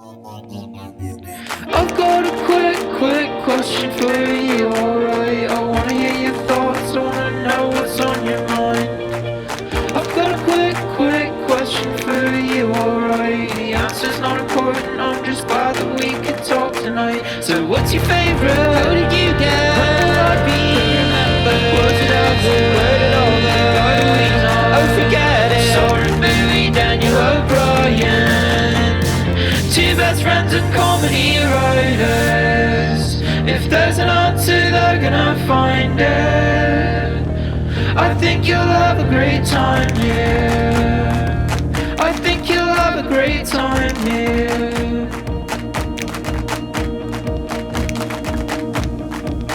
I've got a quick question for you, alright? I wanna hear your thoughts, I wanna know what's on your mind. I've got a quick question for you, alright? The answer's not important, I'm just glad that we could talk tonight. So what's your favourite? How did you get? When will I be remembered? Was it ever? Where did all the How do we know? Oh, forget it. Soren, Bowie, Daniel O'Brien, two best friends and comedy writers. If there's an answer, they're gonna find it. I think you'll have a great time here. I think you'll have a great time here.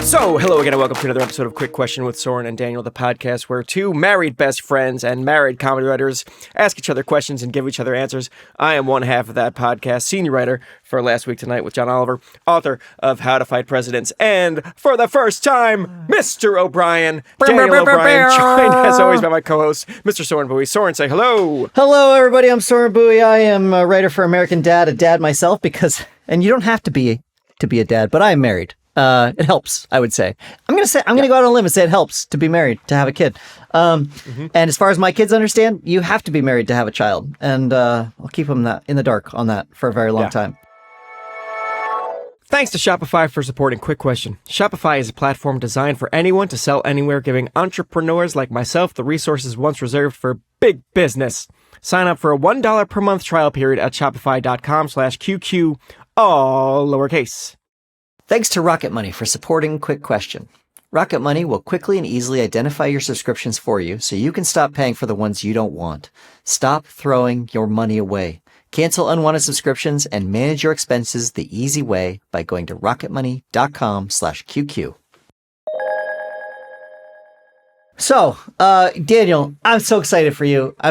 So, hello again and welcome to another episode of Quick Question with Soren and Daniel, the podcast where two married best friends and married comedy writers ask each other questions and give each other answers. I am one half of that podcast, senior writer for Last Week Tonight with John Oliver, author of How to Fight Presidents, and for the first time, Mr. O'Brien, Daniel O'Brien, joined as always by my co-host, Mr. Soren Bowie. Soren, say hello. Hello, everybody. I'm Soren Bowie. I am a writer for American Dad, a dad myself, and you don't have to be a dad, but I am married. It helps, I would say. I'm gonna go out on a limb and say it helps to be married, to have a kid. And as far as my kids understand, you have to be married to have a child. And I'll keep them in the dark on that for a very long time. Thanks to Shopify for supporting Quick Question. Shopify is a platform designed for anyone to sell anywhere, giving entrepreneurs like myself the resources once reserved for big business. Sign up for a $1 per month trial period at shopify.com/QQ, all lowercase. Thanks to Rocket Money for supporting Quick Question. Rocket Money will quickly and easily identify your subscriptions for you so you can stop paying for the ones you don't want. Stop throwing your money away. Cancel unwanted subscriptions and manage your expenses the easy way by going to rocketmoney.com/QQ. So, Daniel, I'm so excited for you. I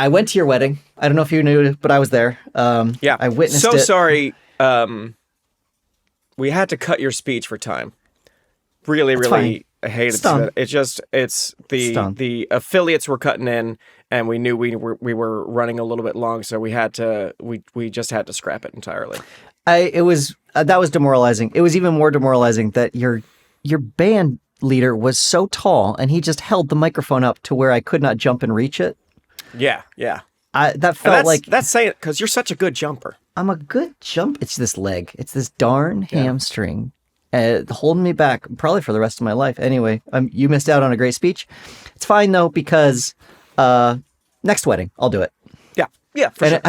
went to your wedding. I don't know if you knew, but I was there. Yeah. I witnessed it. So sorry. We had to cut your speech for time. Really, I hated it. It's the affiliates were cutting in, and we knew we were running a little bit long, so we just had to scrap it entirely. That was demoralizing. It was even more demoralizing that your band leader was so tall, and he just held the microphone up to where I could not jump and reach it. Yeah. That felt like that's saying it because you're such a good jumper. I'm a good jump. It's this leg. It's this darn hamstring holding me back probably for the rest of my life. Anyway, you missed out on a great speech. It's fine though because next wedding I'll do it. Yeah. For sure.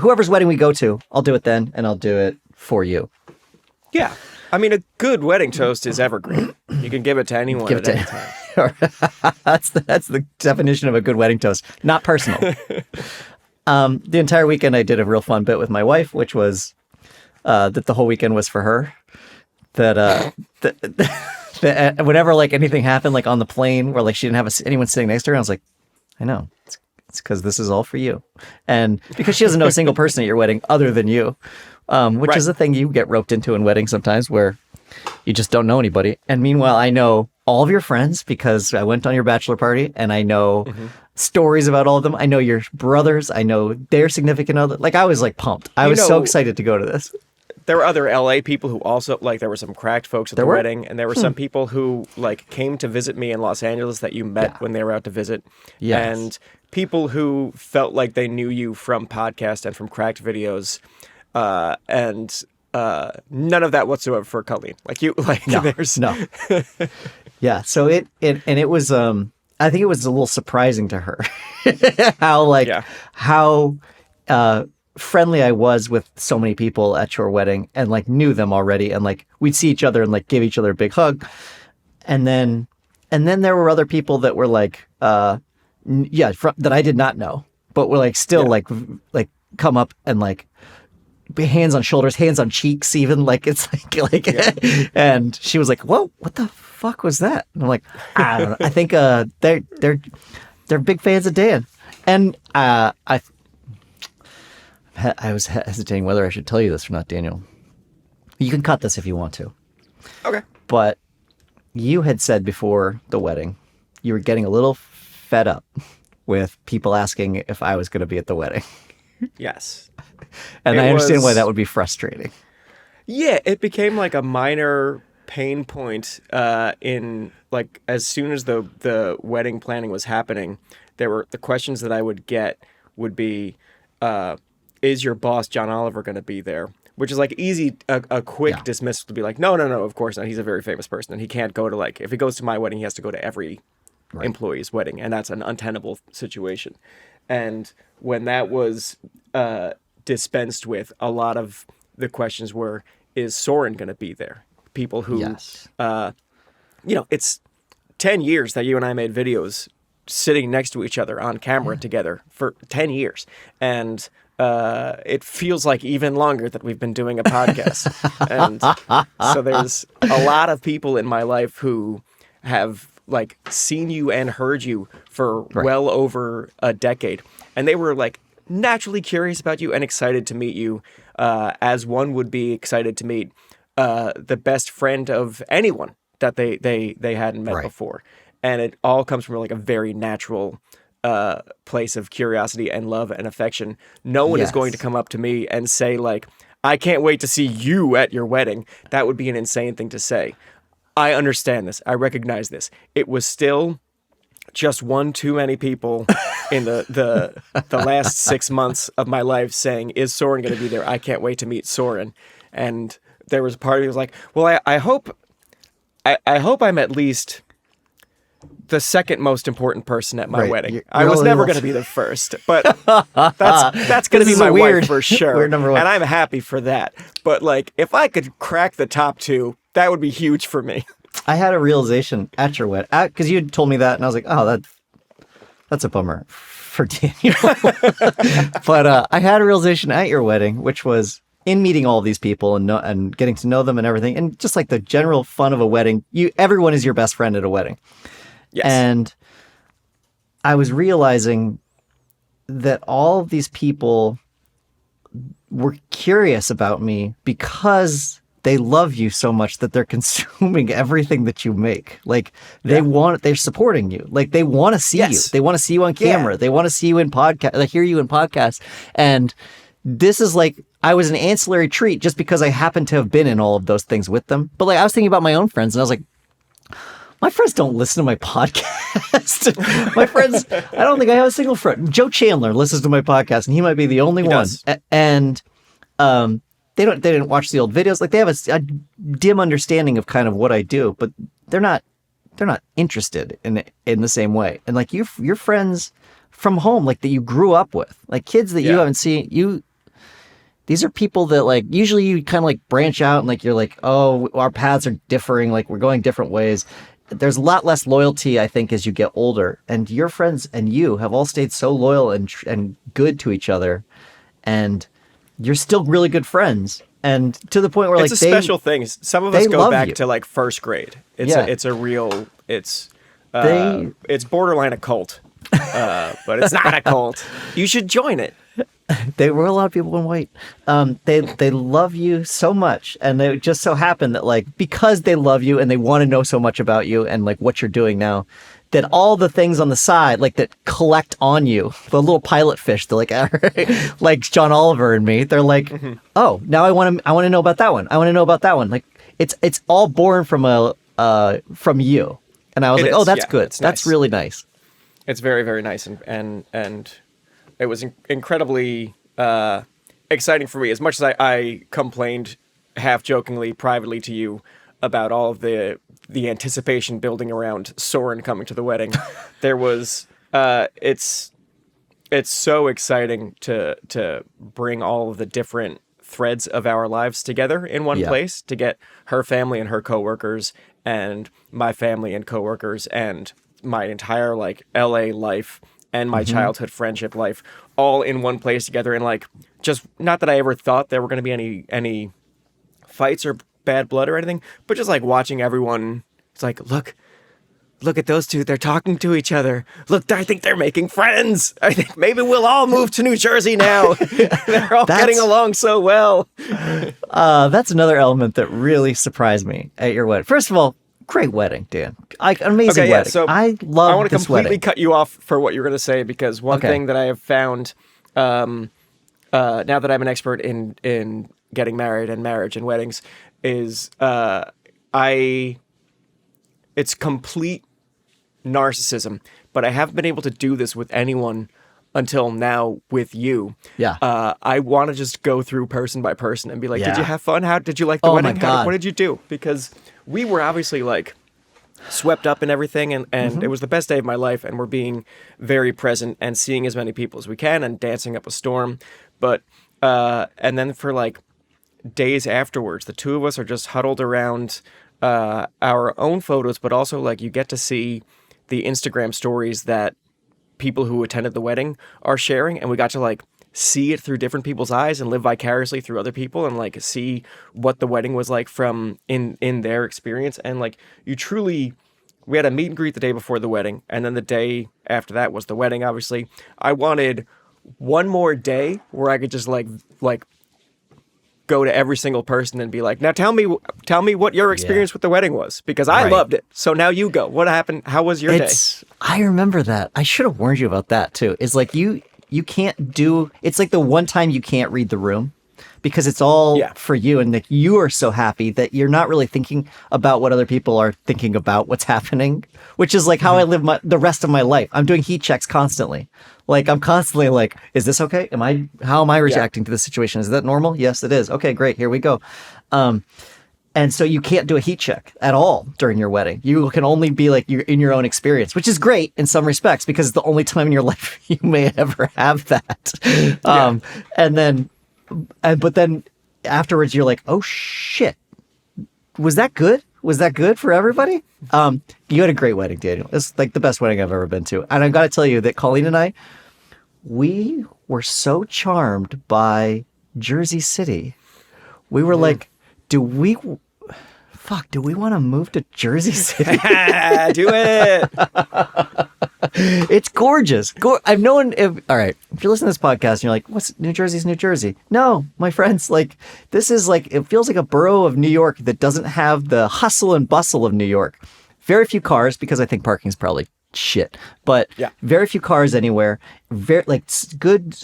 Whoever's wedding we go to, I'll do it then, and I'll do it for you. Yeah. I mean, a good wedding toast is evergreen. You can give it to anyone at any time. That's the definition of a good wedding toast. Not personal. The entire weekend I did a real fun bit with my wife, which was that the whole weekend was for her. That whenever like anything happened, like on the plane, where like she didn't have anyone sitting next to her, I was like, I know it's because this is all for you, and because she doesn't know a single person at your wedding other than you, which is a thing you get roped into in weddings sometimes, where you just don't know anybody. And meanwhile, I know all of your friends because I went on your bachelor party, and I know stories about all of them. I know your brothers. I know their significant other. Like, I was like pumped. I was so excited to go to this. There were other LA people who also, like, there were some cracked folks at the wedding, and there were some people who, like, came to visit me in Los Angeles that you met when they were out to visit. Yes. And people who felt like they knew you from podcast and from cracked videos. And none of that whatsoever for Colleen. No. Yeah. So it was, I think it was a little surprising to her how friendly I was with so many people at your wedding, and like knew them already, and like we'd see each other and like give each other a big hug, and then there were other people that were like that I did not know, but were like still like come up and like hands on shoulders, hands on cheeks, even like it's like and she was like, "Whoa, what the fuck was that?" And I'm like, I don't know. I think they're big fans of Dan, and I was hesitating whether I should tell you this or not, Daniel. You can cut this if you want to. Okay. But you had said before the wedding, you were getting a little fed up with people asking if I was going to be at the wedding. Yes. And It I understand why was- that would be frustrating. Yeah, it became like a minor pain point in like as soon as the wedding planning was happening, there were the questions that I would get would be, is your boss John Oliver going to be there? Which is like easy, a quick Yeah. dismissal to be like, no, of course not. He's a very famous person, and he can't go to like if he goes to my wedding, he has to go to every employee's wedding, and that's an untenable situation. And when that was dispensed with, a lot of the questions were, is Soren going to be there? People who, Yes. It's 10 years that you and I made videos sitting next to each other on camera together for 10 years. And it feels like even longer that we've been doing a podcast. And so there's a lot of people in my life who have like seen you and heard you for well over a decade. And they were like naturally curious about you and excited to meet you, as one would be excited to meet the best friend of anyone that they hadn't met before. And it all comes from like a very natural place of curiosity and love and affection. No one is going to come up to me and say like, I can't wait to see you at your wedding. That would be an insane thing to say. I understand this. I recognize this. It was still just one too many people in the last 6 months of my life saying, is Soren going to be there? I can't wait to meet Soren. And there was a part of me who was like, well, I hope I'm at least the second most important person at my wedding. I was never going to be the first, but that's going to be my wife for sure. Weird number one. And I'm happy for that. But like, if I could crack the top two, that would be huge for me. I had a realization at your wedding because you had told me that, and I was like, "Oh, that's a bummer for Daniel." But I had a realization at your wedding, which was in meeting all these people and getting to know them and everything, and just like the general fun of a wedding. Everyone is your best friend at a wedding. Yes. And I was realizing that all of these people were curious about me because they love you so much that they're consuming everything that you make. Like they're supporting you. Like they want to see you. They want to see you on camera. They want to see you in podcast, like hear you in podcasts. And this is like, I was an ancillary treat just because I happened to have been in all of those things with them. But like, I was thinking about my own friends and I was like, my friends don't listen to my podcast. My friends, I don't think I have a single friend. Joe Chandler listens to my podcast and he might be the only one. Does. And, they didn't watch the old videos. Like they have a dim understanding of kind of what I do, but they're not interested in the same way. And like your friends from home, like that you grew up with, like kids that you haven't seen, these are people that like, usually you kind of like branch out and like, you're like, oh, our paths are differing. Like we're going different ways. There's a lot less loyalty, I think, as you get older, and your friends and you have all stayed so loyal and good to each other. And you're still really good friends, and to the point where it's a special thing. Some of us go back to like first grade. It's borderline a cult, but it's not a cult. You should join it. There were a lot of people in white. They love you so much, and it just so happened that like because they love you and they want to know so much about you and like what you're doing now, that all the things on the side like that collect on you, the little pilot fish, they're like like John Oliver and me. They're like, oh, now I want to know about that one. I want to know about that one. Like it's all born from you. And I was like, oh, that's good. That's nice. Really nice. It's very, very nice, and it was incredibly exciting for me. As much as I complained half jokingly privately to you about all of the anticipation building around Soren coming to the wedding, there was it's so exciting to bring all of the different threads of our lives together in one place, to get her family and her coworkers and my family and coworkers and my entire like LA life and my childhood friendship life all in one place together. And like, just not that I ever thought there were going to be any fights or bad blood or anything, but just like watching everyone, it's like, look at those two. They're talking to each other. Look, I think they're making friends. I think maybe we'll all move to New Jersey now. They're all getting along so well. That's another element that really surprised me at your wedding. First of all, great wedding, Dan. Amazing wedding. So I want to completely cut you off for what you're going to say, because one thing that I have found, now that I'm an expert in getting married and marriage and weddings, is it's complete narcissism, but I haven't been able to do this with anyone until now with you. Yeah. I want to just go through person by person and be like, did you Yeah. have fun? How did you like the Oh, wedding? my God. What did you do? Because we were obviously like swept up in everything, and it was the best day of my life, and we're being very present and seeing as many people as we can and dancing up a storm. But and then for like days afterwards, the two of us are just huddled around our own photos, but also like you get to see the Instagram stories that people who attended the wedding are sharing, and we got to like see it through different people's eyes and live vicariously through other people and like see what the wedding was like from in their experience. And like we had a meet and greet the day before the wedding, and then the day after that was the wedding. Obviously, I wanted one more day where I could just like go to every single person and be like, now tell me what your experience with the wedding was, because I Right. loved it. So now you go. What happened? How was your day? I remember that. I should have warned you about that too. It's like you can't do. It's like the one time you can't read the room because it's all for you, and like you are so happy that you're not really thinking about what other people are thinking about what's happening, which is like how I live the rest of my life. I'm doing heat checks constantly. Like I'm constantly like, is this okay? How am I reacting to this situation? Is that normal? Yes, it is. Okay, great. Here we go. And so you can't do a heat check at all during your wedding. You can only be like you're in your own experience, which is great in some respects because it's the only time in your life you may ever have that. But then afterwards you're like, oh shit, was that good? Was that good for everybody? You had a great wedding, Daniel. It's like the best wedding I've ever been to. And I got to tell you that Colleen and I, we were so charmed by Jersey City. We were like, do we want to move to Jersey City? Do it. It's gorgeous. I've known all right, if you're listening to this podcast and you're like, what's New Jersey's New Jersey? No, my friends, like this is like, it feels like a borough of New York that doesn't have the hustle and bustle of New York. Very few cars, because I think parking is probably shit, but very few cars anywhere. Very like good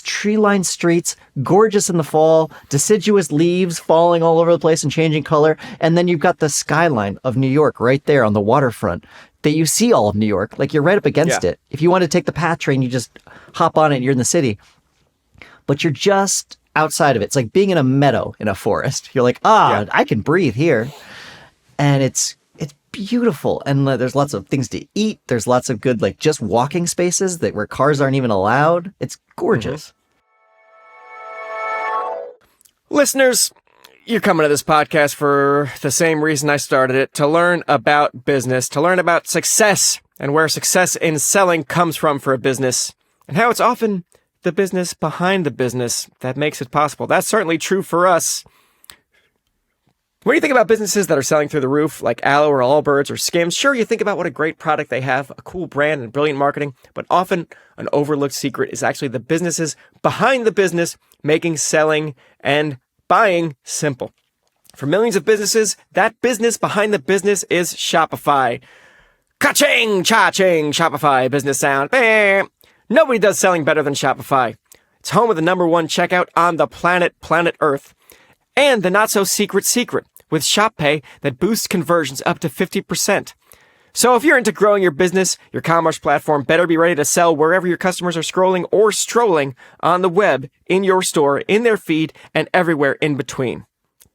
tree-lined streets, gorgeous in the fall, deciduous leaves falling all over the place and changing color, and then you've got the skyline of New York right there on the waterfront that you see all of New York. Like you're right up against it. If you want to take the PATH train, you just hop on it and you're in the city, but you're just outside of it. It's like being in a meadow in a forest. You're like, I can breathe here, and it's beautiful, and there's lots of things to eat. There's lots of good, like just walking spaces where cars aren't even allowed. It's gorgeous. Listeners, you're coming to this podcast for the same reason I started it, to learn about business, to learn about success and where success in selling comes from for a business, and how it's often the business behind the business that makes it possible. That's certainly true for us. When you think about businesses that are selling through the roof, like Aloe or Allbirds or Skims, sure, you think about what a great product they have, a cool brand and brilliant marketing, but often an overlooked secret is actually the businesses behind the business making selling and buying simple. For millions of businesses, that business behind the business is Shopify. Ka-ching, cha-ching, Shopify business sound. Bam. Nobody does selling better than Shopify. It's home of the #1 checkout on the planet Earth. And the not-so-secret secret with Shop Pay that boosts conversions up to 50%. So if you're into growing your business, your commerce platform better be ready to sell wherever your customers are scrolling or strolling on the web, in your store, in their feed, and everywhere in between.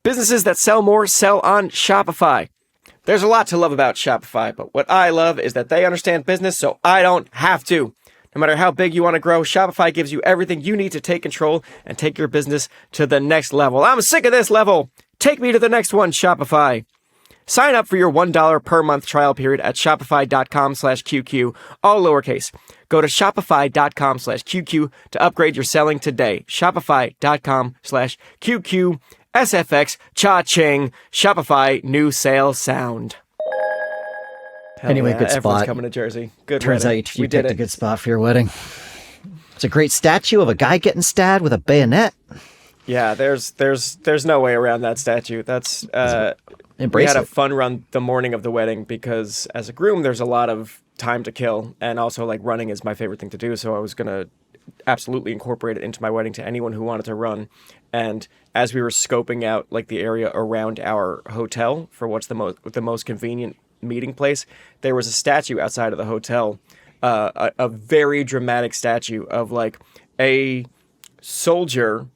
Businesses that sell more sell on Shopify. There's a lot to love about Shopify, but what I love is that they understand business so I don't have to. No matter how big you want to grow, Shopify gives you everything you need to take control and take your business to the next level. I'm sick of this level. Take me to the next one, Shopify. Sign up for your $1 per month trial period at shopify.com/QQ, all lowercase. Go to shopify.com/QQ to upgrade your selling today. Shopify.com/QQ, SFX, cha-ching, Shopify, new sales sound. Anyway, good Everyone's spot. coming to Jersey. Good Turns wedding. out you picked a good spot for your wedding. It's a great statue of a guy getting stabbed with a bayonet. Yeah, there's no way around that statue. That's we Embrace had a it. fun run the morning of the wedding because as a groom, there's a lot of time to kill, and also like running is my favorite thing to do. So I was gonna absolutely incorporate it into my wedding to anyone who wanted to run. And as we were scoping out like the area around our hotel for what's the most convenient meeting place, there was a statue outside of the hotel, a very dramatic statue of like a soldier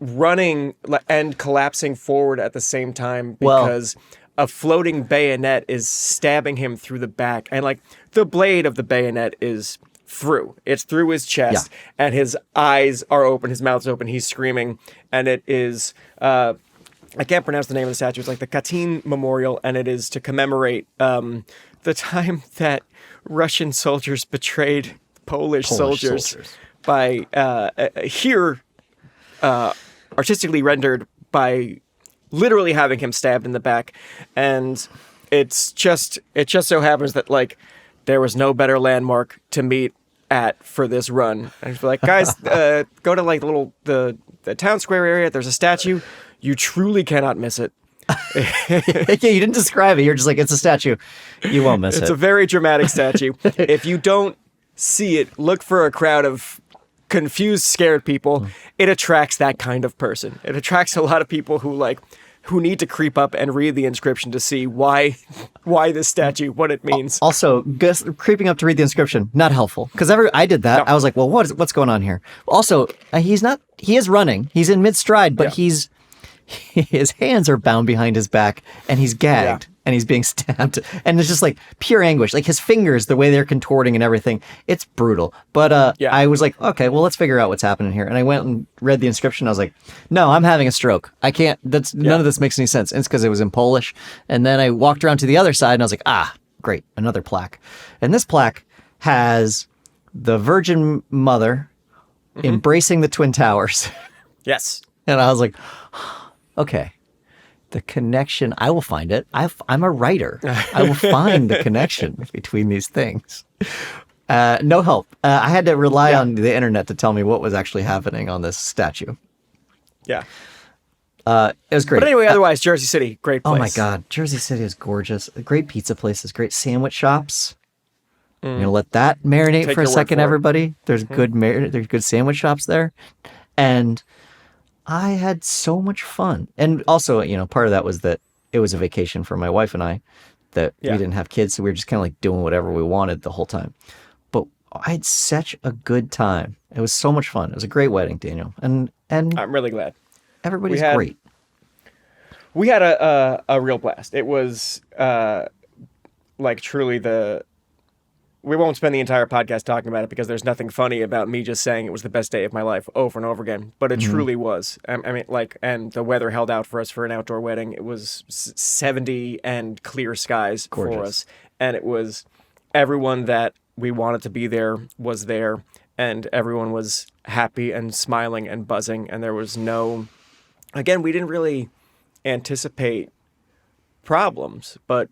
running and collapsing forward at the same time because a floating bayonet is stabbing him through the back, and like the blade of the bayonet is through. It's through his chest, and his eyes are open, his mouth's open, he's screaming, and it is I can't pronounce the name of the statue. It's like the Katyn Memorial, and it is to commemorate the time that Russian soldiers betrayed Polish soldiers by here artistically rendered by literally having him stabbed in the back. And it just so happens that like there was no better landmark to meet at for this run. And I feel like, guys, go to like the town square area. There's a statue. You truly cannot miss it. Yeah, you didn't describe it. You're just like, it's a statue. You won't miss it. It's a very dramatic statue. If you don't see it, look for a crowd of confused, scared people. It attracts that kind of person. It attracts a lot of people who need to creep up and read the inscription to see why this statue, what it means. Also, creeping up to read the inscription, not helpful. Because I did that. No. I was like, well, what's going on here? Also, he is running. He's in mid-stride, but his hands are bound behind his back, and he's gagged, and he's being stabbed. And it's just like pure anguish. Like his fingers, the way they're contorting and everything, it's brutal. But I was like, okay, well, let's figure out what's happening here. And I went and read the inscription. I was like, no, I'm having a stroke. I can't, none of this makes any sense. And it's because it was in Polish. And then I walked around to the other side, and I was like, great, another plaque. And this plaque has the Virgin Mother embracing the Twin Towers. Yes. And I was like, okay, the connection, I will find it. I'm a writer. I will find the connection between these things. No help. I had to rely on the internet to tell me what was actually happening on this statue. Yeah. It was great. But anyway, otherwise, Jersey City, great place. Oh my God, Jersey City is gorgeous. Great pizza places, great sandwich shops. You're going to let that marinate for a second, everybody. There's there's good sandwich shops there. And I had so much fun. And also, part of that was that it was a vacation for my wife and I, that we didn't have kids, so we were just kind of like doing whatever we wanted the whole time. But I had such a good time. It was so much fun. It was a great wedding, Daniel. And I'm really glad. Everybody's great. We had a real blast. It was like truly we won't spend the entire podcast talking about it because there's nothing funny about me just saying it was the best day of my life over and over again. But it truly was. I mean, and the weather held out for us for an outdoor wedding. It was 70 and clear skies for us. And it was everyone that we wanted to be there was there. And everyone was happy and smiling and buzzing. And there was again, we didn't really anticipate problems. But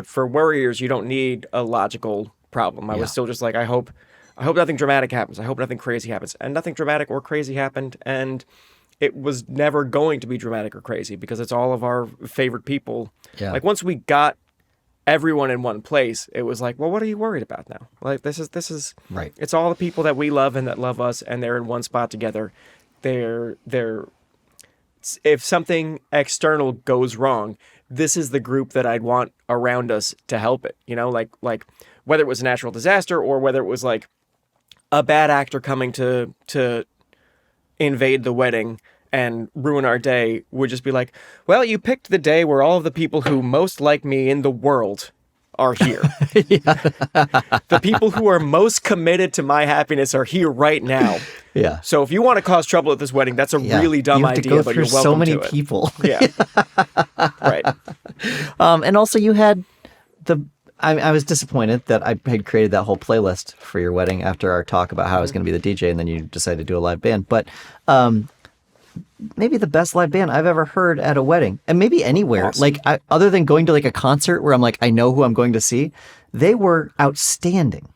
for worriers, you don't need a logical problem. I was still just like, I hope nothing dramatic happens. I hope nothing crazy happens. And nothing dramatic or crazy happened. And it was never going to be dramatic or crazy because it's all of our favorite people. Yeah. Like once we got everyone in one place, it was like, well, what are you worried about now? Like this is right. It's all the people that we love and that love us, and they're in one spot together. They're if something external goes wrong, this is the group that I'd want around us to help it. Like whether it was a natural disaster or whether it was like a bad actor coming to invade the wedding and ruin our day, would just be like, well, you picked the day where all of the people who most like me in the world are here. The people who are most committed to my happiness are here right now. Yeah. So if you want to cause trouble at this wedding, that's a really dumb idea, but you're welcome so many to it. people. Yeah. Right. And also you had I was disappointed that I had created that whole playlist for your wedding after our talk about how I was going to be the DJ, and then you decided to do a live band. But maybe the best live band I've ever heard at a wedding, and maybe anywhere. Awesome. Like other than going to like a concert where I'm like, I know who I'm going to see. They were outstanding.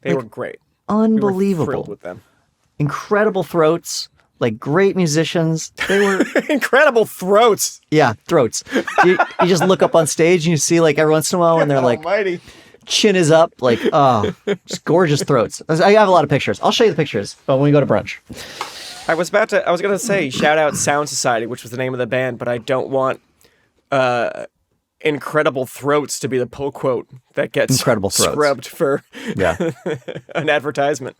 They were great. Unbelievable. We were thrilled with them. Incredible throats. Like great musicians. They were incredible throats. Yeah, throats. You just look up on stage and you see like every once in a while when they're like almighty. chin is up, like, oh, just gorgeous throats. I have a lot of pictures. I'll show you the pictures, but when we go to brunch. I was going to say, shout out Sound Society, which was the name of the band, but I don't want Incredible Throats to be the pull quote that gets Incredible Throats. scrubbed for Yeah. an advertisement.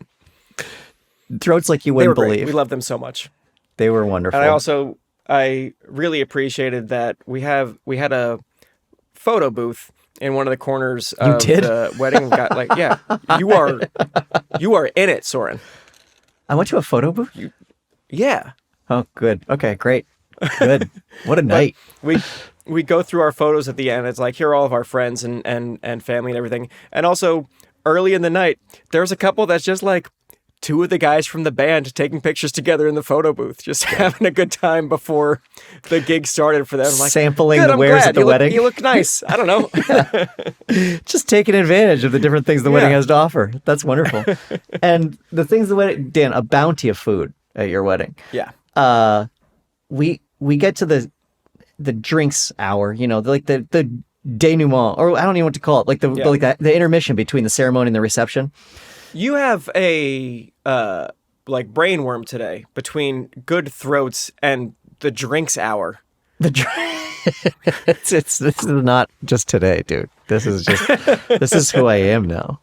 Throats like you They were wouldn't great. believe. We love them so much. They were wonderful. And I really appreciated that we had a photo booth in one of the corners of did? the wedding. We got like, yeah, you are in it, Soren. I went to a photo booth? Yeah. Oh, good. Okay, great. Good. What a night. We go through our photos at the end. It's like, here are all of our friends and family and everything. And also, early in the night, there's a couple that's just like two of the guys from the band taking pictures together in the photo booth, just having a good time before the gig started for them. I'm like, sampling "Good, the I'm wares glad. at the You wedding. you look nice. I don't know. Just taking advantage of the different things the wedding Yeah. has to offer. That's wonderful. And the things the wedding, Dan, a bounty of food at your wedding. Yeah. We get to the drinks hour, you know, like the denouement, or I don't even know what to call it, like the intermission between the ceremony and the reception. You have a like brainworm today between good throats and the drinks hour. This is not just today, dude. This is who I am now.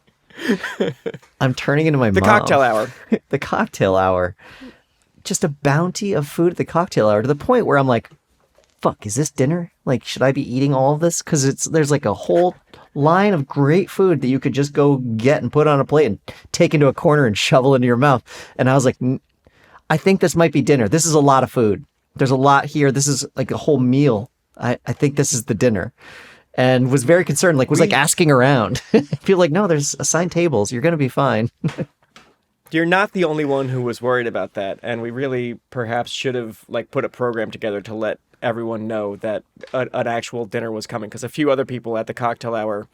I'm turning into my The mom. cocktail hour. The cocktail hour. Just a bounty of food at the cocktail hour to the point where I'm like, fuck, is this dinner? Like, should I be eating all of this? Because there's like a whole line of great food that you could just go get and put on a plate and take into a corner and shovel into your mouth. And I was like, I think this might be dinner. This is a lot of food. There's a lot here. This is like a whole meal. I think this is the dinner. And was very concerned, like was like asking around. I feel like, no, there's assigned tables. You're going to be fine. You're not the only one who was worried about that, and we really perhaps should have like put a program together to let everyone know that an actual dinner was coming. Because a few other people at the cocktail hour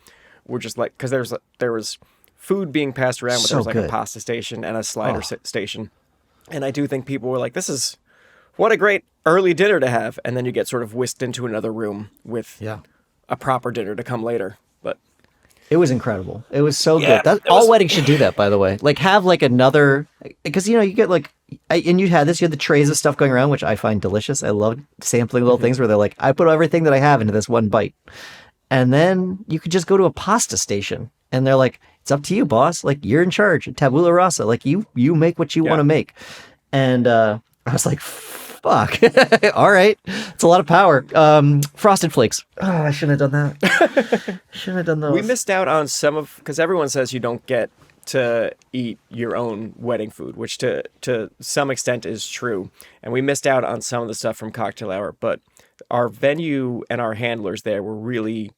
were just like, because there was food being passed around, but there was like a pasta station and a slider station, and I do think people were like, "This is what a great early dinner to have," and then you get sort of whisked into another room with a proper dinner to come later, but. It was incredible. It was so Yeah, good. All weddings should do that, by the way. Like have like another, because you know you get like, and you had the trays of stuff going around, which I find delicious. I love sampling little things where they're like, I put everything that I have into this one bite, and then you could just go to a pasta station, and they're like, it's up to you, boss. Like you're in charge. Tabula rasa. Like you make what you want to make. And I was like, fuck. All right. It's a lot of power. Frosted Flakes. Oh, I shouldn't have done that. Shouldn't have done those. We missed out on some of, because everyone says you don't get to eat your own wedding food, which to some extent is true. And we missed out on some of the stuff from Cocktail Hour, but our venue and our handlers there were really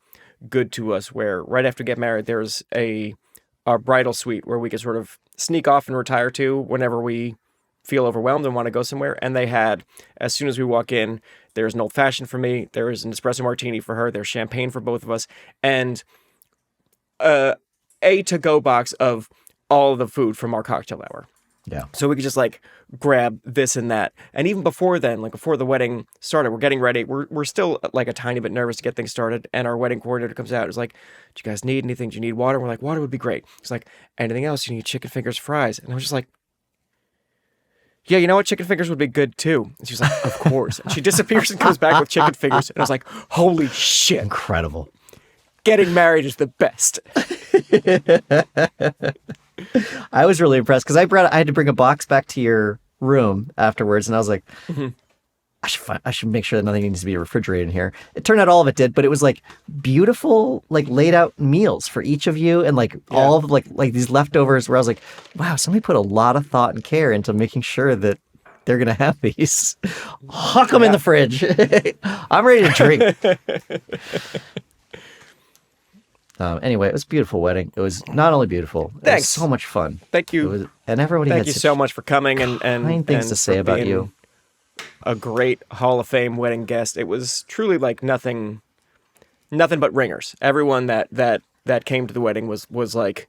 good to us, where right after we get married, there's our bridal suite where we could sort of sneak off and retire to whenever we feel overwhelmed and want to go somewhere. And they had, as soon as we walk in, there's an old fashioned for me, there is an espresso martini for her, there's champagne for both of us, and a to-go box of all of the food from our cocktail hour. Yeah. So we could just like grab this and that. And even before then, like before the wedding started, we're getting ready. We're still like a tiny bit nervous to get things started. And our wedding coordinator comes out. It's like, do you guys need anything? Do you need water? And we're like, water would be great. He's like, anything else? You need chicken fingers, fries. And I was just like, yeah, you know what? Chicken fingers would be good too. And she's like, of course. And she disappears and comes back with chicken fingers. And I was like, holy shit. Incredible. Getting married is the best. I was really impressed because I had to bring a box back to your room afterwards, and I was like, I should make sure that nothing needs to be refrigerated in here. It turned out all of it did, but it was like beautiful, like laid out meals for each of you, and like all of like these leftovers. Where I was like, wow, somebody put a lot of thought and care into making sure that they're gonna have these. Huck them in the fridge. I'm ready to drink. Anyway, it was a beautiful wedding. It was not only beautiful, it was so much fun. Thank you. And everybody Thank had you so much for coming and kind things to say about you. A great Hall of Fame wedding guest. It was truly like nothing but ringers. Everyone that came to the wedding was like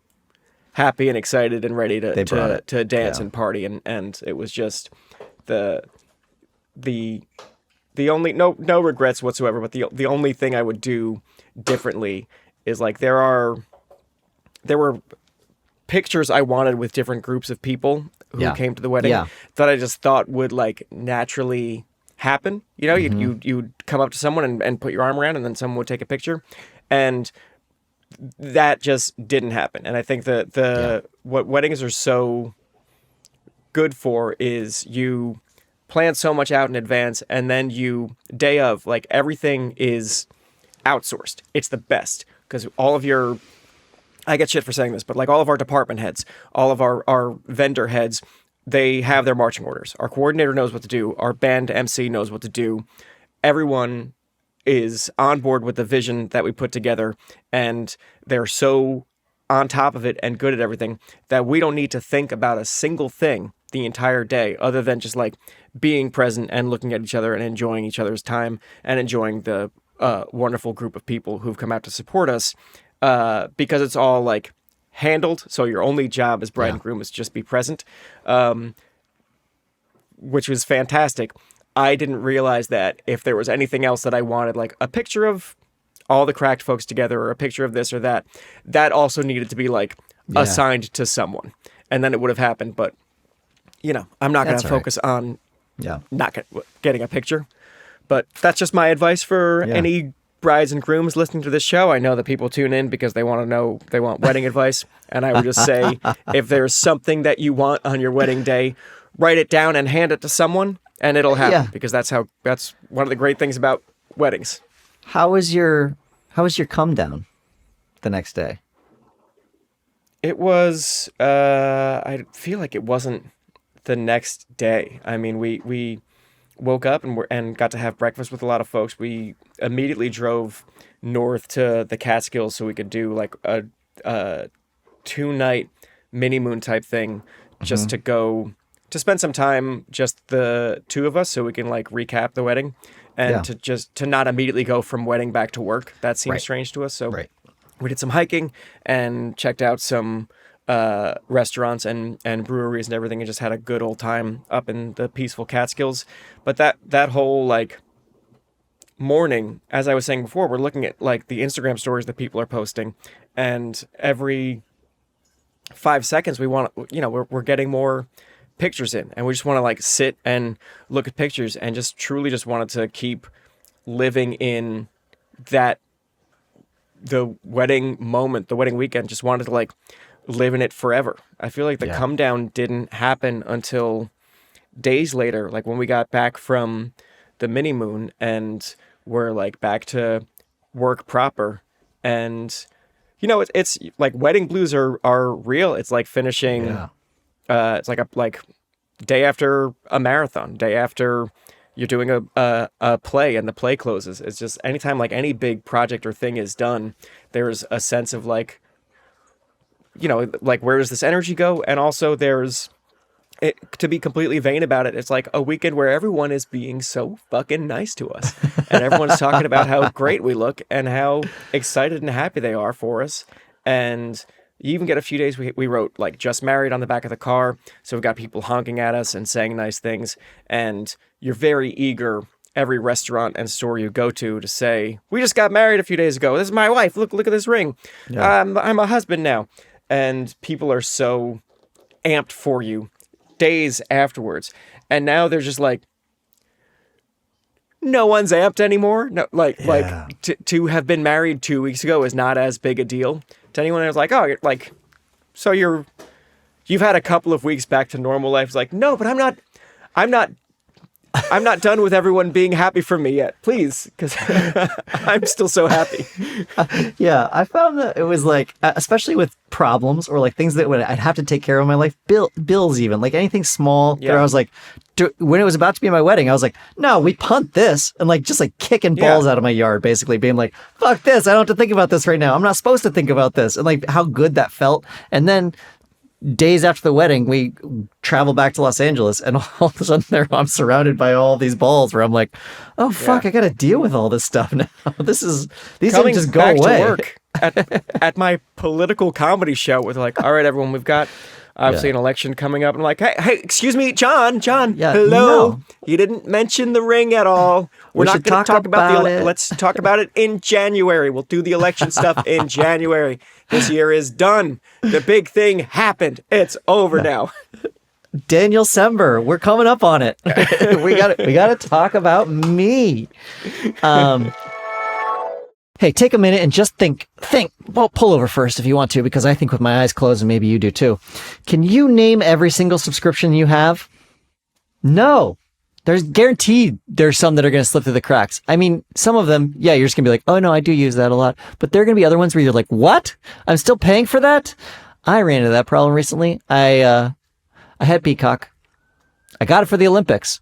happy and excited and ready to dance and party, and it was just the only no regrets whatsoever. But the only thing I would do differently is like there are there were pictures I wanted with different groups of people who came to the wedding that I just thought would like naturally happen. You know, you'd come up to someone and put your arm around, and then someone would take a picture, and that just didn't happen. And I think that what weddings are so good for is you plan so much out in advance, and then day of, like, everything is outsourced. It's the best because I get shit for saying this, but like all of our department heads, all of our vendor heads, they have their marching orders. Our coordinator knows what to do. Our band MC knows what to do. Everyone is on board with the vision that we put together, and they're so on top of it and good at everything that we don't need to think about a single thing the entire day other than just like being present and looking at each other and enjoying each other's time and enjoying the wonderful group of people who've come out to support us. Because it's all like handled, so your only job as bride and groom is just be present, which was fantastic. I didn't realize that if there was anything else that I wanted, like a picture of all the cracked folks together or a picture of this or that, that also needed to be like assigned to someone, and then it would have happened. But you know, I'm not going to focus on not getting a picture. But that's just my advice for any brides and grooms listening to this show. I know that people tune in because they want wedding advice. And I would just say, if there's something that you want on your wedding day, write it down and hand it to someone, and it'll happen. Because that's one of the great things about weddings. How was your come down the next day? It was, I feel like it wasn't the next day. I mean, we woke up and got to have breakfast with a lot of folks. We immediately drove north to the Catskills so we could do like a 2-night mini moon type thing, just to go to spend some time, just the two of us, so we can like recap the wedding, and to not immediately go from wedding back to work. That seems strange to us. So we did some hiking and checked out some restaurants and breweries and everything, and just had a good old time up in the peaceful Catskills. But that whole like morning, as I was saying before, we're looking at like the Instagram stories that people are posting, and every 5 seconds we're getting more pictures in, and we just want to like sit and look at pictures and just truly just wanted to keep living in that, the wedding moment, the wedding weekend, just wanted to like live in it forever. I feel like the come down didn't happen until days later, like when we got back from the mini moon and we're like back to work proper. And you know, it's like wedding blues are real. It's like finishing it's like a day after a marathon, day after you're doing a play and the play closes. It's just anytime like any big project or thing is done, there's a sense of like, you know, like, where does this energy go? And also there's, to be completely vain about it, it's like a weekend where everyone is being so fucking nice to us. And everyone's talking about how great we look and how excited and happy they are for us. And you even get a few days, we wrote like "just married" on the back of the car. So we've got people honking at us and saying nice things. And you're very eager, every restaurant and store you go to say, "We just got married a few days ago. This is my wife. Look at this ring. I'm a husband now." And people are so amped for you days afterwards. And now they're just like, no one's amped anymore. No, like to have been married 2 weeks ago is not as big a deal to anyone. Who's like, oh, like, so you've had a couple of weeks back to normal life. It's like, no, but I'm not done with everyone being happy for me yet. Please, because I'm still so happy. I found that it was like, especially with problems or like things that I'd have to take care of in my life, bills even, like anything small. Where I was like, when it was about to be my wedding, I was like, no, we punt this, and like just like kicking balls out of my yard, basically being like, fuck this, I don't have to think about this right now. I'm not supposed to think about this, and like how good that felt. And then days after the wedding, we travel back to Los Angeles, and all of a sudden I'm surrounded by all these balls where I'm like, oh fuck, I gotta deal with all this stuff now. These didn't just go away. To work at my political comedy show with like, all right, everyone, we've got obviously an election coming up. And I'm like, hey, excuse me, John, hello. No. You didn't mention the ring at all. We're not going to talk about it. Let's talk about it in January. We'll do the election stuff in January. This year is done. The big thing happened. It's over now. Daniel Sember, we're coming up on it. we got to talk about me. Hey, take a minute and just think. Well, pull over first if you want to, because I think with my eyes closed, and maybe you do too. Can you name every single subscription you have? No. There's guaranteed there's some that are going to slip through the cracks. I mean, some of them, yeah, you're just going to be like, oh no, I do use that a lot. But there are going to be other ones where you're like, what? I'm still paying for that? I ran into that problem recently. I had Peacock. I got it for the Olympics.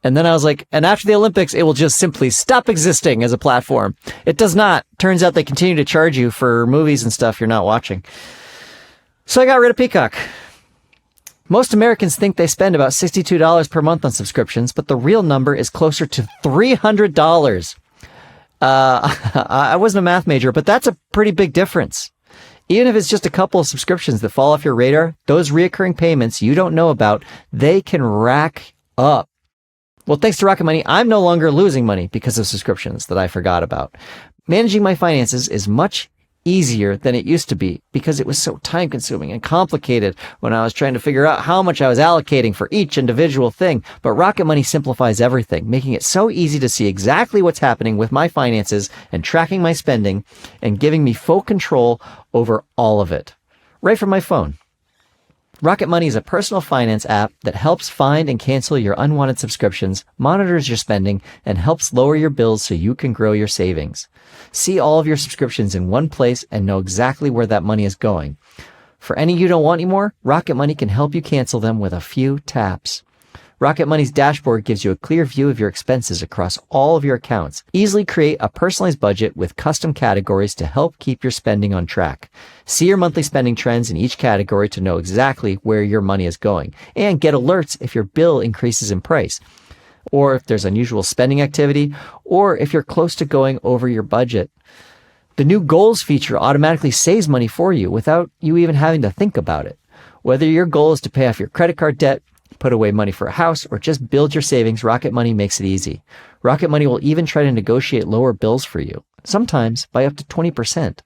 And then I was like, and after the Olympics, it will just simply stop existing as a platform. It does not. Turns out they continue to charge you for movies and stuff you're not watching. So I got rid of Peacock. Most Americans think they spend about $62 per month on subscriptions, but the real number is closer to $300. I wasn't a math major, but that's a pretty big difference. Even if it's just a couple of subscriptions that fall off your radar, those reoccurring payments you don't know about, they can rack up. Well, thanks to Rocket Money, I'm no longer losing money because of subscriptions that I forgot about. Managing my finances is much easier than it used to be because it was so time consuming and complicated when I was trying to figure out how much I was allocating for each individual thing. But Rocket Money simplifies everything, making it so easy to see exactly what's happening with my finances and tracking my spending and giving me full control over all of it right from my phone. Rocket Money is a personal finance app that helps find and cancel your unwanted subscriptions, monitors your spending, and helps lower your bills so you can grow your savings. See all of your subscriptions in one place and know exactly where that money is going. For any you don't want anymore, Rocket Money can help you cancel them with a few taps. Rocket Money's dashboard gives you a clear view of your expenses across all of your accounts. Easily create a personalized budget with custom categories to help keep your spending on track. See your monthly spending trends in each category to know exactly where your money is going, and get alerts if your bill increases in price, or if there's unusual spending activity, or if you're close to going over your budget. The new goals feature automatically saves money for you without you even having to think about it. Whether your goal is to pay off your credit card debt, put away money for a house, or just build your savings, Rocket Money makes it easy. Rocket Money will even try to negotiate lower bills for you, sometimes by up to 20%.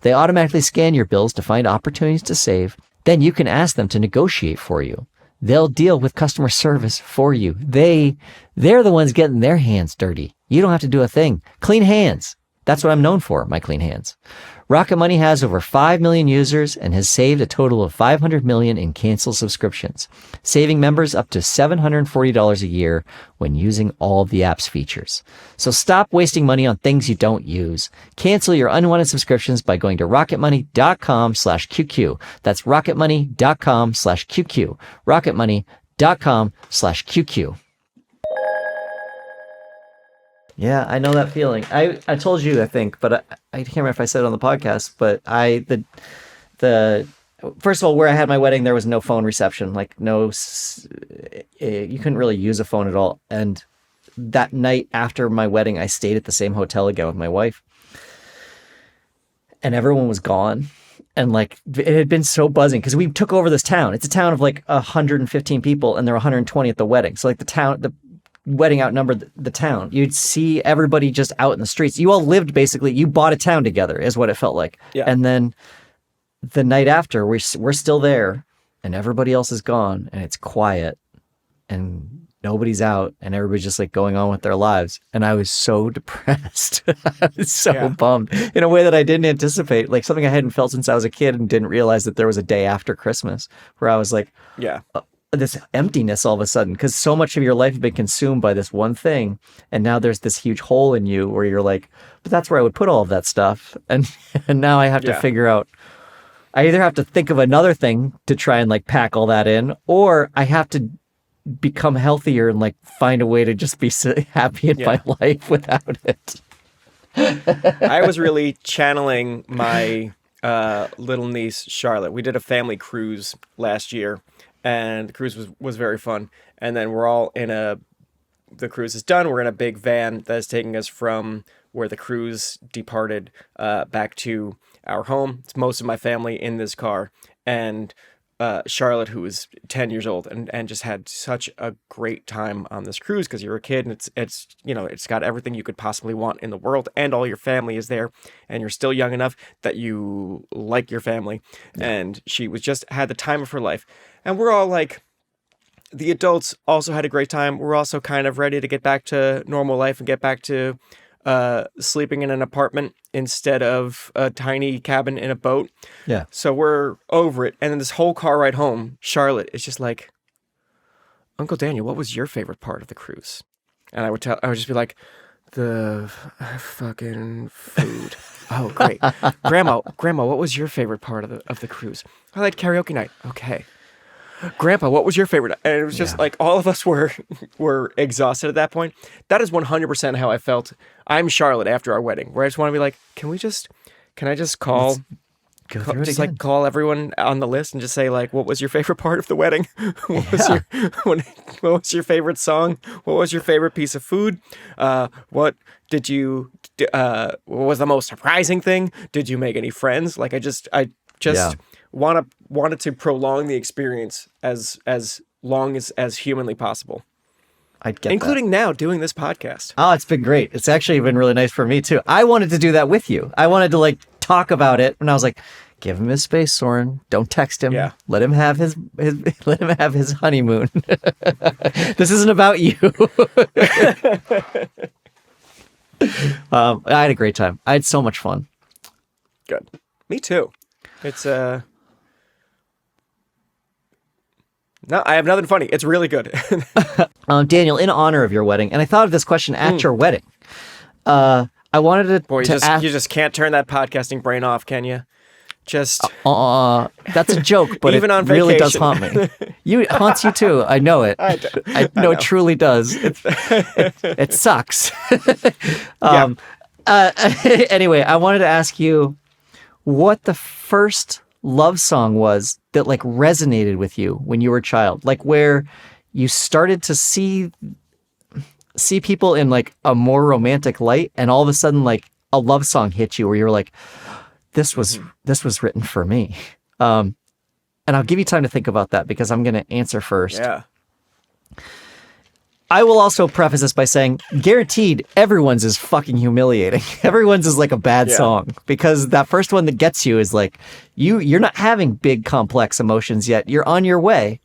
They automatically scan your bills to find opportunities to save. Then you can ask them to negotiate for you. They'll deal with customer service for you. They're the ones getting their hands dirty. You don't have to do a thing. Clean hands. That's what I'm known for, my clean hands. Rocket Money has over 5 million users and has saved a total of $500 million in canceled subscriptions, saving members up to $740 a year when using all of the app's features. So stop wasting money on things you don't use. Cancel your unwanted subscriptions by going to rocketmoney.com/QQ. That's rocketmoney.com/QQ. rocketmoney.com/QQ. Yeah, I know that feeling. I told you, I think, but I can't remember if I said it on the podcast, but the first of all, where I had my wedding, there was no phone reception, like you couldn't really use a phone at all. And that night after my wedding, I stayed at the same hotel again with my wife, and everyone was gone. And like, it had been so buzzing because we took over this town. It's a town of like 115 people, and there were 120 at the wedding. So like the wedding outnumbered the town. You'd see everybody just out in the streets. You all lived basically, you bought a town together is what it felt like. Yeah. And then the night after, we're still there and everybody else is gone and it's quiet and nobody's out and everybody's just like going on with their lives. And I was so depressed. I was so bummed in a way that I didn't anticipate, like something I hadn't felt since I was a kid and didn't realize that there was a day after Christmas where I was like, this emptiness all of a sudden, because so much of your life has been consumed by this one thing, and now there's this huge hole in you where you're like, but that's where I would put all of that stuff, and now I have to figure out, I either have to think of another thing to try and like pack all that in, or I have to become healthier and like find a way to just be happy in my life without it. I was really channeling my little niece Charlotte. We did a family cruise last year. And the cruise was very fun. And then we're all the cruise is done. We're in a big van that is taking us from where the cruise departed back to our home. It's most of my family in this car. And Charlotte, who was 10 years old and just had such a great time on this cruise because you're a kid and it's it's got everything you could possibly want in the world and all your family is there and you're still young enough that you like your family. And she was just had the time of her life. And we're all like, the adults also had a great time. We're also kind of ready to get back to normal life and get back to sleeping in an apartment instead of a tiny cabin in a boat. Yeah. So we're over it. And then this whole car ride home, Charlotte is just like, Uncle Daniel, what was your favorite part of the cruise? And I would just be like, the fucking food. Oh, great. Grandma, what was your favorite part of the cruise? I liked karaoke night. Okay. Grandpa, what was your favorite? And it was just like all of us were exhausted at that point. That is 100% how I felt. I'm Charlotte after our wedding, where I just want to be like, can I just call, like call everyone on the list and just say like, what was your favorite part of the wedding? What was your favorite song? What was your favorite piece of food? What was the most surprising thing? Did you make any friends? Like I just wanted to prolong the experience as long as humanly possible. I'd get including now doing this podcast. Oh, it's been great. It's actually been really nice for me too. I wanted to do that with you. I wanted to like talk about it, and I was like, give him his space, Soren. Don't text him. Yeah. Let him have his let him have his honeymoon. This isn't about you. I had a great time. I had so much fun. Good. Me too. It's No, I have nothing funny. It's really good. Daniel, in honor of your wedding, and I thought of this question at your wedding. I wanted to. Boy, you just can't turn that podcasting brain off, can you? Just. That's a joke, but even it on really does vacation. haunt me. It haunts you too. I know it. I know it truly does. It sucks. Anyway, I wanted to ask you what the first love song was that like resonated with you when you were a child, like where you started to see people in like a more romantic light, and all of a sudden like a love song hit you where you're like, this was written for me. And I'll give you time to think about that because I'm going to answer first. Yeah. I will also preface this by saying, guaranteed, everyone's is fucking humiliating. Everyone's is like a bad song, because that first one that gets you is like, you're not having big, complex emotions yet. You're on your way,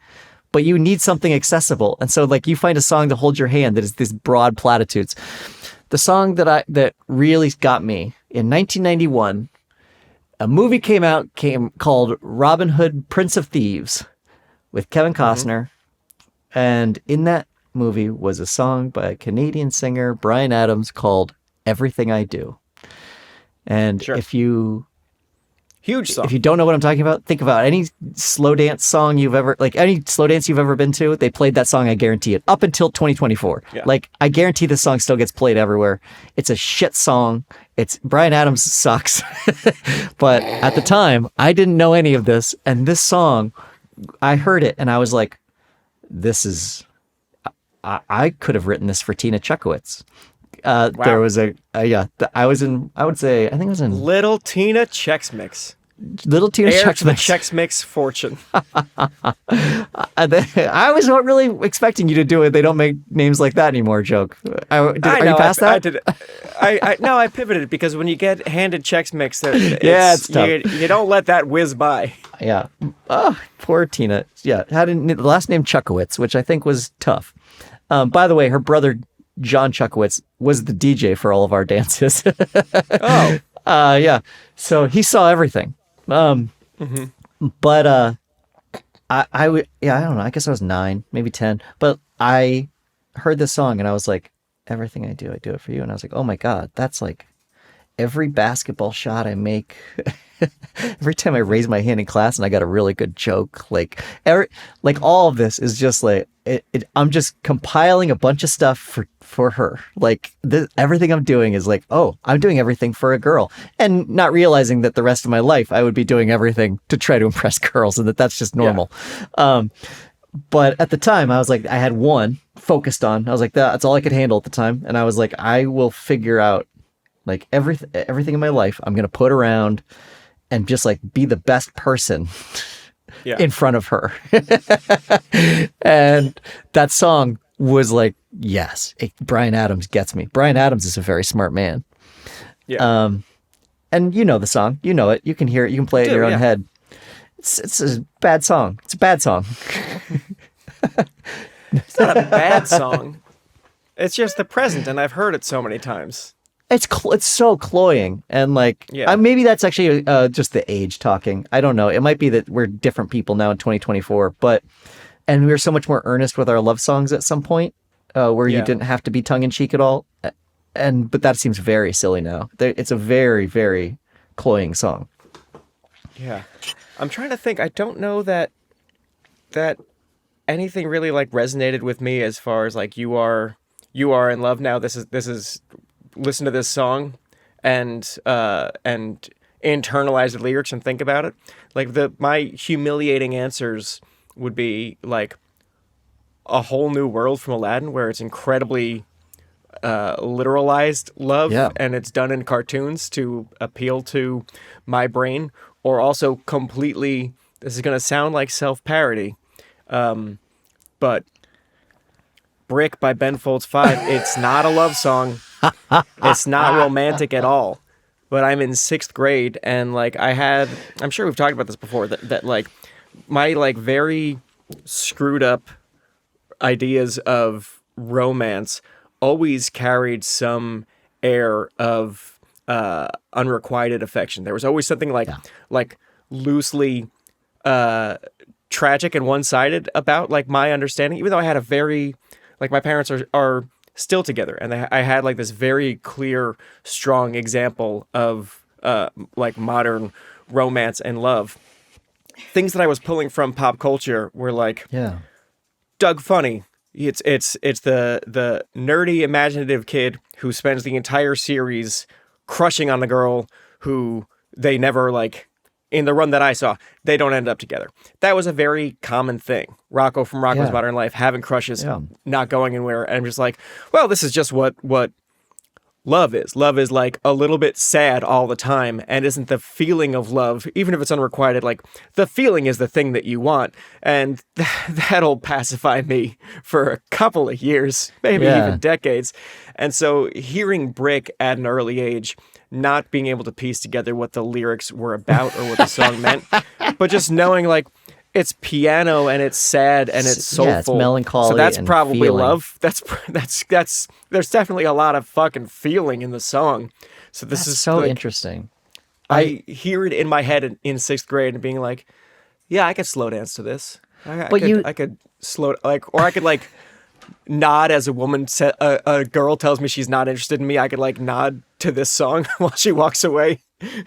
but you need something accessible. And so like you find a song to hold your hand that is these broad platitudes. The song that really got me in 1991, a movie came called Robin Hood, Prince of Thieves with Kevin Costner. And in that movie was a song by a Canadian singer, Bryan Adams, called Everything I Do. And huge song. If you don't know what I'm talking about, think about any slow dance song any slow dance you've ever been to, they played that song, I guarantee it, up until 2024. Yeah. Like, I guarantee this song still gets played everywhere. It's a shit song. Bryan Adams sucks. But at the time, I didn't know any of this. And this song, I heard it and I was like, I could have written this for Tina Chekowitz. Wow. There was I think I was in Little Tina Chex Mix. Little Tina Heir Chex to the Mix. Chex Mix fortune. I was not really expecting you to do it. They don't make names like that anymore. Joke. Are you past that? I did it. No, I pivoted because when you get handed Chex Mix, it's tough. You don't let that whiz by. Yeah. Oh, poor Tina. Yeah, had the last name Chekowitz, which I think was tough. By the way, her brother John Chekowitz was the DJ for all of our dances. Oh. Yeah. So he saw everything. But I don't know. I guess I was 9, maybe 10. But I heard this song and I was like, everything I do it for you. And I was like, oh my God, that's like every basketball shot I make. Every time I raise my hand in class and I got a really good joke, like all of this is just like I'm just compiling a bunch of stuff for her. Like everything I'm doing is like, oh, I'm doing everything for a girl, and not realizing that the rest of my life I would be doing everything to try to impress girls, and that's just normal. Yeah. But at the time, I was like, I had one focused on. I was like, that's all I could handle at the time, and I was like, I will figure out like everything in my life. I'm gonna put around and just like be the best person Yeah. in front of her. And that song was like, yes, Bryan Adams gets me. Bryan Adams is a very smart man. Yeah. And you know the song. You know it. You can hear it. You can play it in your own head. It's a bad song. It's a bad song. It's not a bad song. It's just the present, and I've heard it so many times. It's so cloying, and like maybe that's actually just the age talking. I don't know. It might be that we're different people now in 2024, and we were so much more earnest with our love songs at some point, where you didn't have to be tongue in cheek at all. But that seems very silly now. It's a very, very cloying song. Yeah, I'm trying to think. I don't know that anything really like resonated with me as far as like you are in love now. This is listen to this song and internalize the lyrics and think about it. Like my humiliating answers would be like A Whole New World from Aladdin, where it's incredibly literalized love and it's done in cartoons to appeal to my brain, or also completely, this is going to sound like self-parody, but Brick by Ben Folds 5, it's not a love song. It's not romantic at all. But I'm in 6th grade, and like I'm sure we've talked about this before, that like my like very screwed up ideas of romance always carried some air of unrequited affection. There was always something like loosely tragic and one-sided about like my understanding, even though I had a very, like, my parents are still together, and I had like this very clear, strong example of like modern romance and love. Things that I was pulling from pop culture were like Doug Funny. It's the nerdy, imaginative kid who spends the entire series crushing on the girl who they never, like, in the run that I saw, they don't end up together. That was a very common thing. Rocco from Rocco's Modern Life, having crushes, not going anywhere. And I'm just like, well, this is just what love is. Love is like a little bit sad all the time, and isn't the feeling of love, even if it's unrequited, like the feeling is the thing that you want. And that'll pacify me for a couple of years, maybe even decades. And so hearing Brick at an early age, not being able to piece together what the lyrics were about or what the song meant, but just knowing like it's piano and it's sad and it's soulful. Yeah, it's melancholy. So that's and probably feeling. love. That's there's definitely a lot of fucking feeling in the song. So this is so like, interesting. I hear it in my head in 6th grade and being like, yeah, I could slow dance to this. I could slow, like, or I could like nod as a woman, a girl tells me she's not interested in me. I could like nod to this song while she walks away.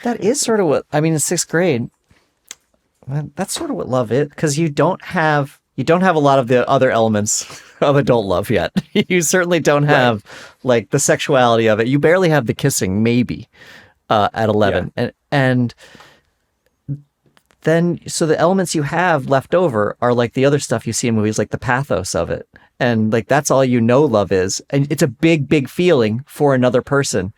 That is sort of what, I mean, in 6th grade, that's sort of what love is, because you don't have a lot of the other elements of adult love yet. You certainly don't have like the sexuality of it. You barely have the kissing, maybe, at 11. And then, so the elements you have left over are like the other stuff you see in movies, like the pathos of it. And like, that's all you know love is. And it's a big, big feeling for another person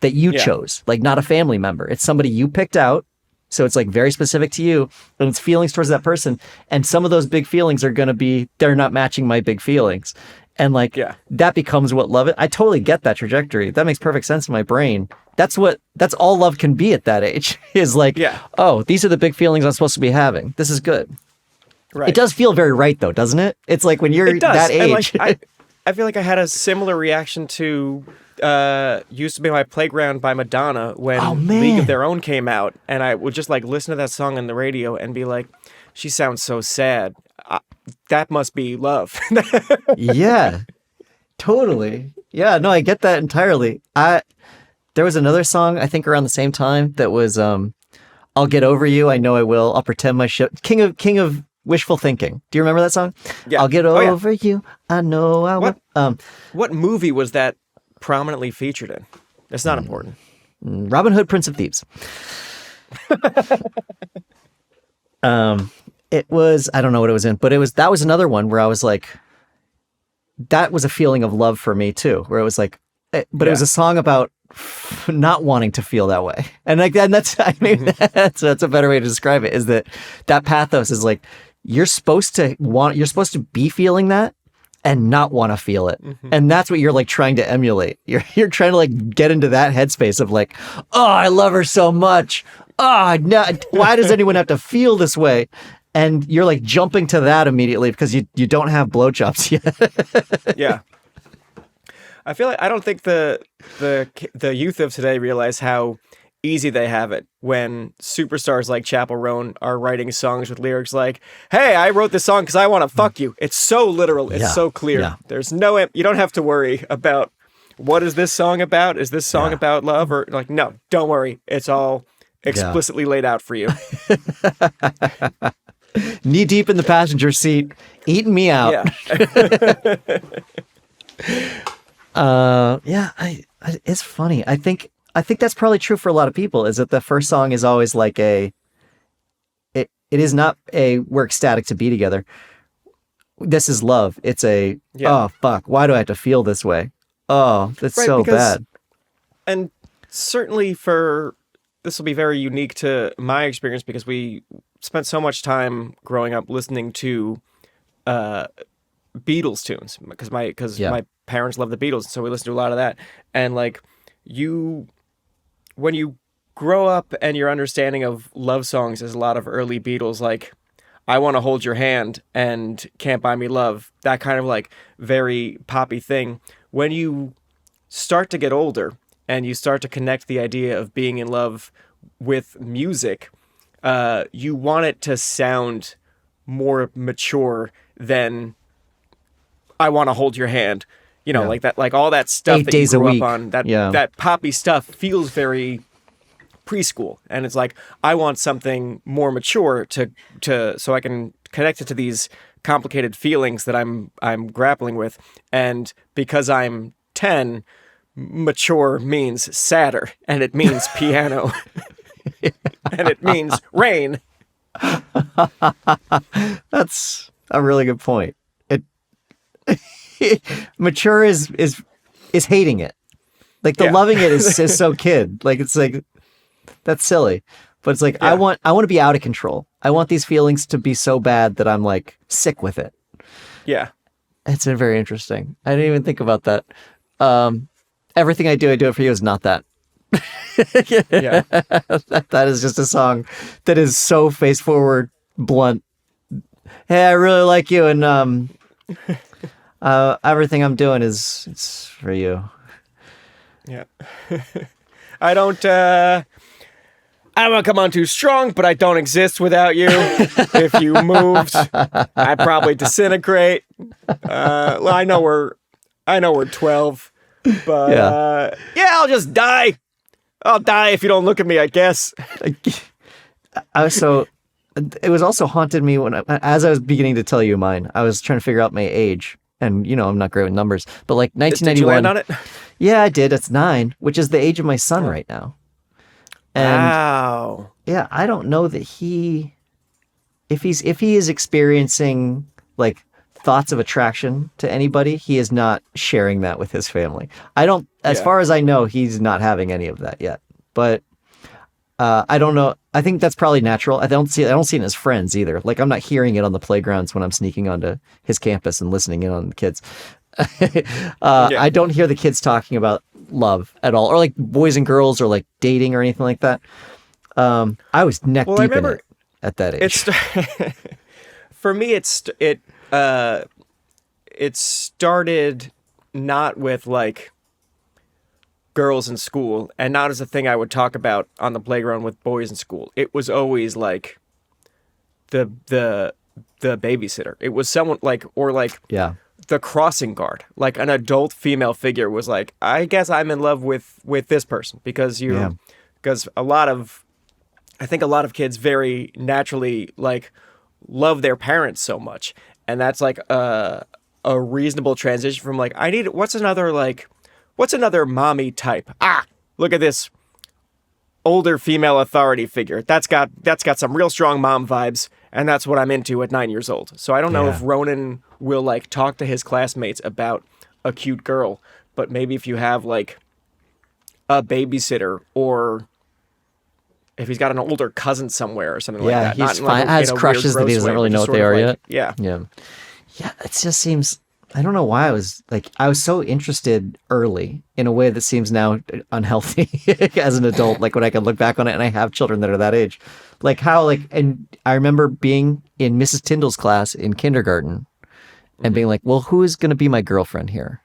that you chose, like not a family member. It's somebody you picked out. So it's like very specific to you, and it's feelings towards that person. And some of those big feelings are going to be, they're not matching my big feelings. And like, that becomes what love is. I totally get that trajectory. That makes perfect sense in my brain. That's all love can be at that age, is like, oh, these are the big feelings I'm supposed to be having. This is good. Right. It does feel very right though, doesn't it? It's like when you're that age. Like, I feel like I had a similar reaction to Used to Be My Playground by Madonna when League of Their Own came out, and I would just like listen to that song on the radio and be like, she sounds so sad. That must be love. Yeah, totally. Yeah, no, I get that entirely. There was another song, I think around the same time, that was I'll Get Over You, I Know I Will, I'll Pretend My Ship, King of Wishful Thinking. Do you remember that song? Yeah. I'll get over you, I know I will. What movie was that prominently featured in? It's not important. Robin Hood, Prince of Thieves. It was, I don't know what it was in, but that was another one where I was like, that was a feeling of love for me too, where it was like, but it was a song about not wanting to feel that way. And like, and that's, I mean, that's a better way to describe it, is that pathos is like, you're supposed to be feeling that and not want to feel it. And that's what you're like trying to emulate. You're trying to like get into that headspace of like, oh, I love her so much. Oh, no, why does anyone have to feel this way? And you're like jumping to that immediately because you don't have blowjobs yet. Yeah. I feel like I don't think the youth of today realize how easy they have it when superstars like Chappell Roan are writing songs with lyrics like, "Hey, I wrote this song because I want to fuck you." It's so literal. It's so clear. Yeah. There's you don't have to worry about what is this song about? Is this song about love? Or like, no, don't worry. It's all explicitly laid out for you. Knee deep in the passenger seat, eating me out. Yeah. It's funny. I think that's probably true for a lot of people, is that the first song is always like it is not we're ecstatic to be together. This is love. It's oh fuck, why do I have to feel this way? Oh, that's so bad. And certainly this will be very unique to my experience because we spent so much time growing up listening to Beatles tunes because my parents love the Beatles, so we listened to a lot of that. And like when you grow up and your understanding of love songs is a lot of early Beatles, like I Want to Hold Your Hand and Can't Buy Me Love, that kind of like very poppy thing. When you start to get older and you start to connect the idea of being in love with music, you want it to sound more mature than I Want to Hold Your Hand. You know, like that, like all that stuff 8 that days you a grew week. up on, that poppy stuff feels very preschool. And it's like, I want something more mature so I can connect it to these complicated feelings that I'm grappling with. And because I'm 10, mature means sadder, and it means piano, and it means rain. That's a really good point. Mature is hating it. Like the loving it is so kid. Like it's like, that's silly. But it's like, I want to be out of control. I want these feelings to be so bad that I'm like sick with it. Yeah. It's very interesting. I didn't even think about that. Everything I do it for you is not that. Yeah. That is just a song that is so face forward, blunt. Hey, I really like you, and everything I'm doing it's for you. Yeah. I don't want to come on too strong, but I don't exist without you. If you moved, I'd probably disintegrate. Well, I know we're 12, but I'll just die. I'll die if you don't look at me, I guess. So it was also haunted me as I was beginning to tell you mine. I was trying to figure out my age, and I'm not great with numbers, but like 1991. Did you land on it? Yeah, I did. It's 9, which is the age of my son right now. And wow. Yeah, I don't know that if he is experiencing like thoughts of attraction to anybody, he is not sharing that with his family. As far as I know, he's not having any of that yet. But I don't know. I think that's probably natural. I don't see it in his friends either. Like I'm not hearing it on the playgrounds when I'm sneaking onto his campus and listening in on the kids. I don't hear the kids talking about love at all, or like boys and girls, or like dating or anything like that. I was neck deep in it at that age. For me, it started not with like girls in school, and not as a thing I would talk about on the playground with boys in school. It was always like the babysitter. It was someone like, or like the crossing guard, like an adult female figure was like, I guess I'm in love with this person because because I think a lot of kids very naturally like love their parents so much, and that's like a reasonable transition from like, what's another mommy type? Look at this older female authority figure. That's got some real strong mom vibes, and that's what I'm into at 9 years old. So I don't know if Ronan will like talk to his classmates about a cute girl, but maybe if you have like a babysitter, or if he's got an older cousin somewhere or something like that. Yeah, he's Not in, fine. a- Has in a weird, crushes that he gross doesn't way, really but know just what they sort of are like- yet. Yeah. Yeah, it just seems, I don't know why I was so interested early in a way that seems now unhealthy as an adult, like when I can look back on it and I have children that are that age. Like how, and I remember being in Mrs. Tyndall's class in kindergarten and being like, well, who is going to be my girlfriend here?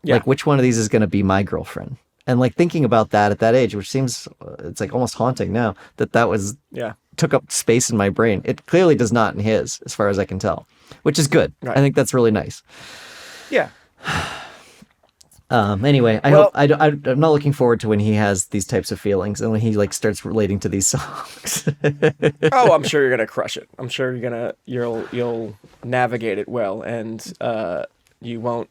Yeah. Like, which one of these is going to be my girlfriend? And like thinking about that at that age, which seems, it's like almost haunting now that was, Yeah. took up space in my brain. It clearly does not in his, as far as I can tell, which is good. Right. I think that's really nice. Yeah. Anyway, Well- I'm not looking forward to when he has these types of feelings and when he like starts relating to these songs. Oh, I'm sure you're gonna crush it. I'm sure you'll navigate it well, and you won't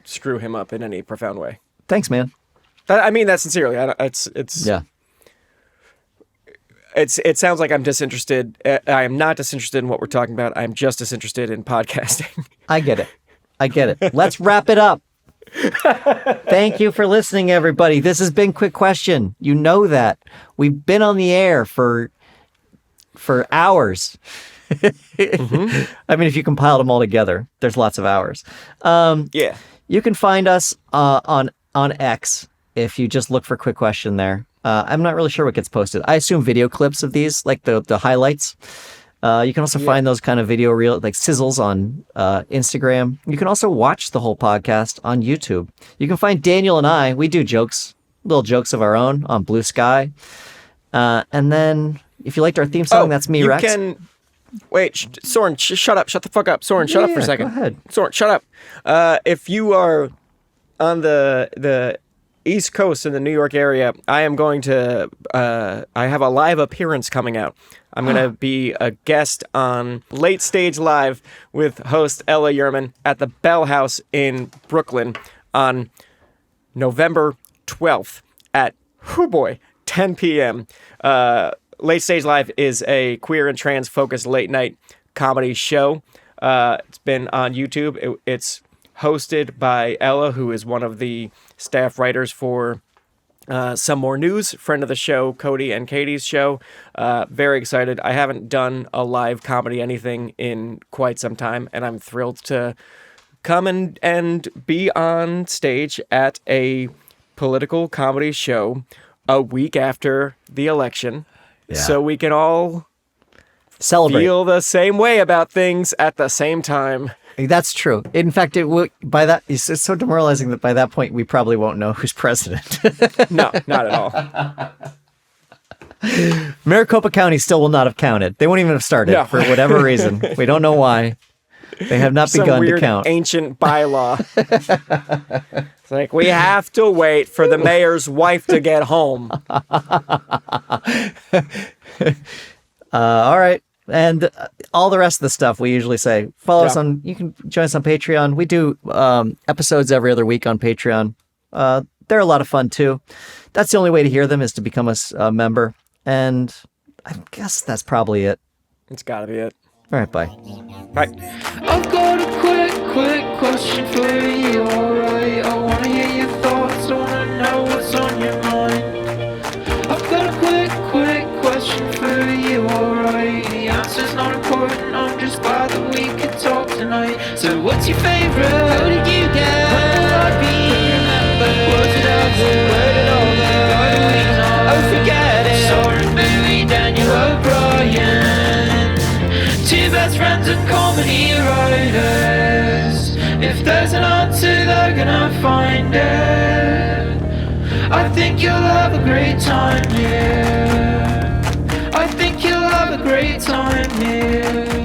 screw him up in any profound way. Thanks, man. I mean that sincerely. It's Yeah. It sounds like I'm disinterested. I am not disinterested in what we're talking about. I'm just disinterested in podcasting. I get it. Let's wrap it up. Thank you for listening, everybody. This has been Quick Question. You know that. We've been on the air for hours. I mean, if you compiled them all together, there's lots of hours. Yeah. You can find us on X if you just look for Quick Question there. I'm not really sure what gets posted. I assume video clips of these, like the highlights. You can also find those kind of video reel, like sizzles on Instagram. You can also watch the whole podcast on YouTube. You can find Daniel and I. We do little jokes of our own on Blue Sky. And then if you liked our theme song, that's me, Rex. Wait, Soren, shut up. Shut the fuck up. Soren, shut up for a second. Go ahead. Soren, shut up. If you are on the East Coast in the New York area, I am going to, I have a live appearance coming out. I'm going to be a guest on Late Stage Live with host Ella Yerman at the Bell House in Brooklyn on November 12th at, 10 p.m. Late Stage Live is a queer and trans-focused late-night comedy show. It's been on YouTube. It's hosted by Ella, who is one of the staff writers for Some More News, friend of the show, Cody and Katie's show. Very excited. I haven't done a live comedy anything in quite some time, and I'm thrilled to come and be on stage at a political comedy show a week after the election, so we can all Celebrate. feel the same way about things at the same time. That's true. In fact, it's so demoralizing that by that point we probably won't know who's president. No, not at all. Maricopa County still will not have counted. They won't even have started No. for whatever reason. We don't know why. They have not Some begun weird to count. ancient bylaw. It's like, we have to wait for the mayor's wife to get home. All right. And all the rest of the stuff we usually say. Follow us Yeah. you can join us on Patreon. We do episodes every other week on Patreon. They're a lot of fun too. That's the only way to hear them is to become a member. And I guess that's probably it. It's gotta be it. All right, bye. Right. I've got a quick question for you, alright? I wanna hear your thoughts, I wanna know what's on your mind. I've got a quick question for you, alright? The answer's not important, I'm just glad that we could talk tonight. So what's your favourite? How did you get? When will I be remembered? Was it ever? Where did all go? How do we know? Oh, forget it. Soren, Billy, Daniel O'Brien. Two best friends and comedy writers. If there's an answer, they're gonna find it. I think you'll have a great time here. I think you'll have a great time here.